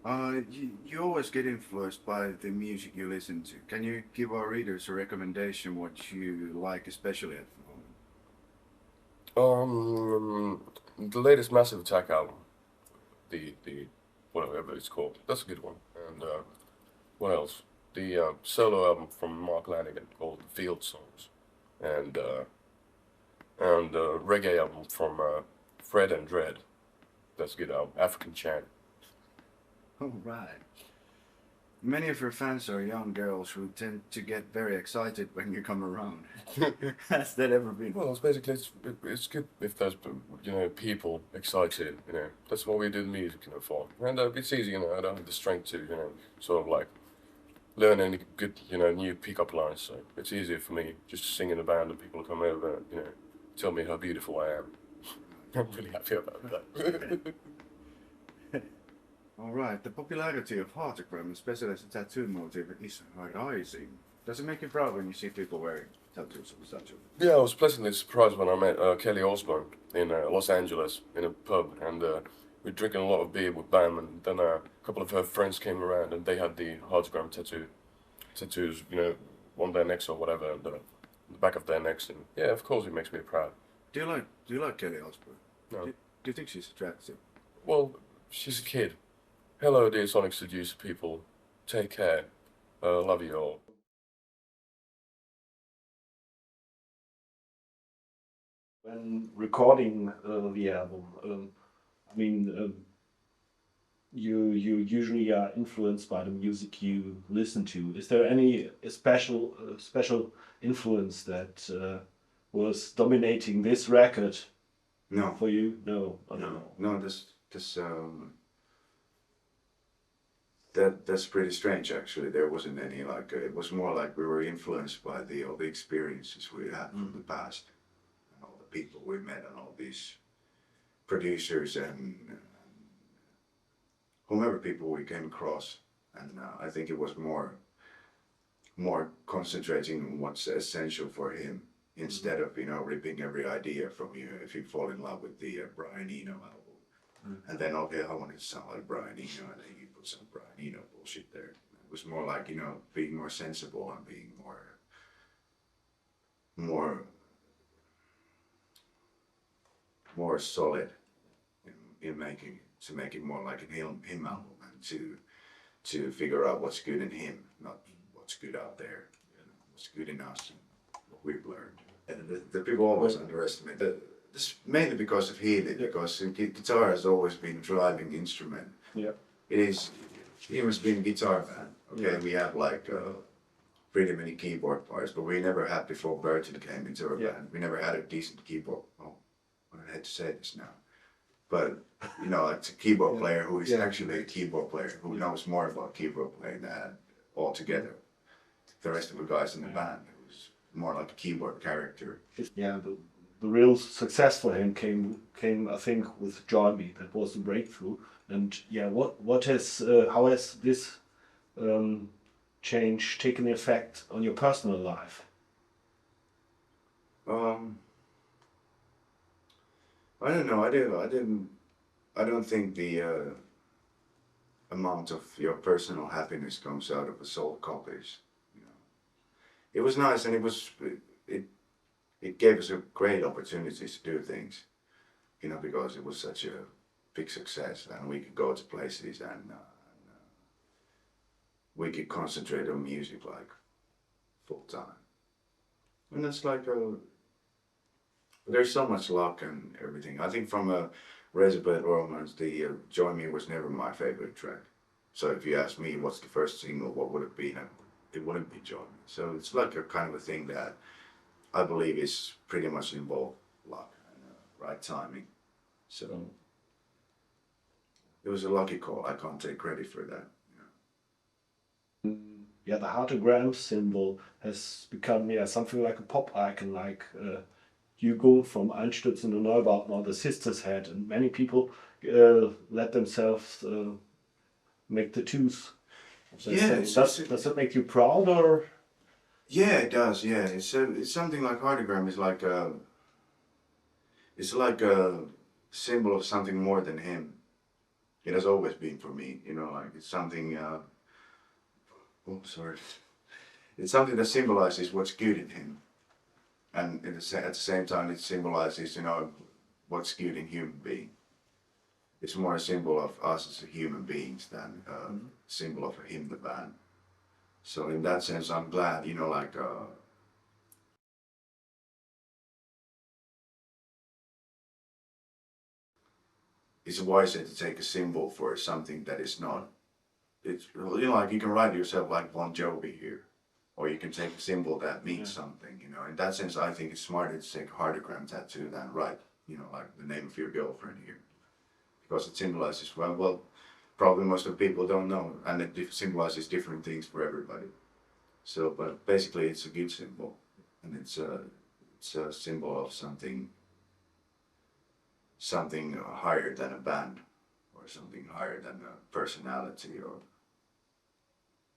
You always get influenced by the music you listen to. Can you give our readers a recommendation what you like, especially at the moment? The latest Massive Attack album, the whatever it's called, that's a good one. And what else? The solo album from Mark Lanigan called Field Songs, and reggae album from Fred and Dread. That's a good album. African Chant. Oh, right. Many of your fans are young girls who tend to get very excited when you come around. Has that ever been? Well, it's basically it's good if there's people excited. That's what we do music for. And it's easy. I don't have the strength to sort of like learn any good new pickup lines. So it's easier for me just to sing in a band and people come over and tell me how beautiful I am. I'm really happy about that. All right. The popularity of heartogram, especially as a tattoo motif, is rising. Does it make you proud when you see people wearing tattoos of such a? Yeah, I was pleasantly surprised when I met Kelly Osbourne in Los Angeles in a pub, and we were drinking a lot of beer with Bam, and then a couple of her friends came around, and they had the heartogram tattoos, on their necks or whatever, and the back of their necks, and yeah, of course it makes me proud. Do you like Kelly Osbourne? No, Do you think she's attractive? well, she's a kid. Hello, dear Sonic Seducer people. Take care. Love you all. When recording the album, I mean, you usually are influenced by the music you listen to. Is there any special influence that was dominating this record No, for you? No, no, no. That's pretty strange actually. There wasn't any like it was more like we were influenced by the all the experiences we had from the past and all the people we met and all these producers and whomever people we came across. And I think it was more concentrating on what's essential for him instead of ripping every idea from you if you fall in love with the Brian Eno album. And then okay, I want it to sound like Brian Eno, and then you put some Brian Eno bullshit there. It was more like being more sensible and being more more solid in making to make it more like an him album and to figure out what's good in him, not what's good out there. What's good in us and what we've learned. And the people always underestimate that. This mainly because of Healy, because guitar has always been a driving instrument. Yeah. It is. He has been a guitar band. Okay, we have like pretty many keyboard players, but we never had before Burton came into our band. We never had a decent keyboard. Oh, I had to say this now, but it's a keyboard player who is actually a keyboard player who knows more about keyboard playing than altogether the rest of the guys in the band. It was more like a keyboard character. Yeah, the real success for him came I think with Join Me. That was the breakthrough. And yeah, what has how has this change taken effect on your personal life? Um, I don't know. I don't think the amount of your personal happiness comes out of a sold copies. It was nice, and it it gave us a great opportunity to do things. Because it was such a big success, and we could go to places and we could concentrate on music like full time. And it's like there's so much luck and everything. I think from a Razorblade Romance, the Join Me was never my favorite track. So if you ask me what's the first single, what would it be? It wouldn't be Join Me. So it's like a kind of a thing that I believe is pretty much involved luck and right timing. So it was a lucky call. I can't take credit for that. Yeah, the heartogram symbol has become something like a pop icon, like Hugo from Einstürzende Neubauten or the Sisters had, and many people let themselves make tattoos. So does that make you proud or? Yeah, it does. Yeah, it's something like heartogram is like it's like a symbol of something more than him. It has always been for me, you know, like it's something, oh, sorry. It's something that symbolizes what's good in him. And at the same time, it symbolizes, you know, what's good in human being. It's more a symbol of us as human beings than a symbol of him, the band. So in that sense, I'm glad, you know, like, it's wiser to take a symbol for something that is not. It's, you know, like you can write yourself like Bon Jovi here, or you can take a symbol that means something, you know. In that sense, I think it's smarter to take a heartogram tattoo than write, you know, like the name of your girlfriend here. Because it symbolizes, well, probably most of the people don't know, and it symbolizes different things for everybody. So, but basically it's a good symbol, and it's a symbol of something higher than a band, or something higher than a personality, or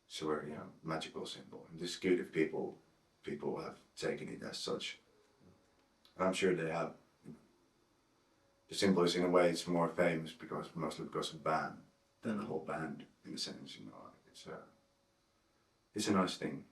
so you know, magical symbol. And it's good if people have taken it as such. I'm sure they have. The symbol is in a way it's more famous because mostly because of band than the whole band in a sense, you know. It's a nice thing.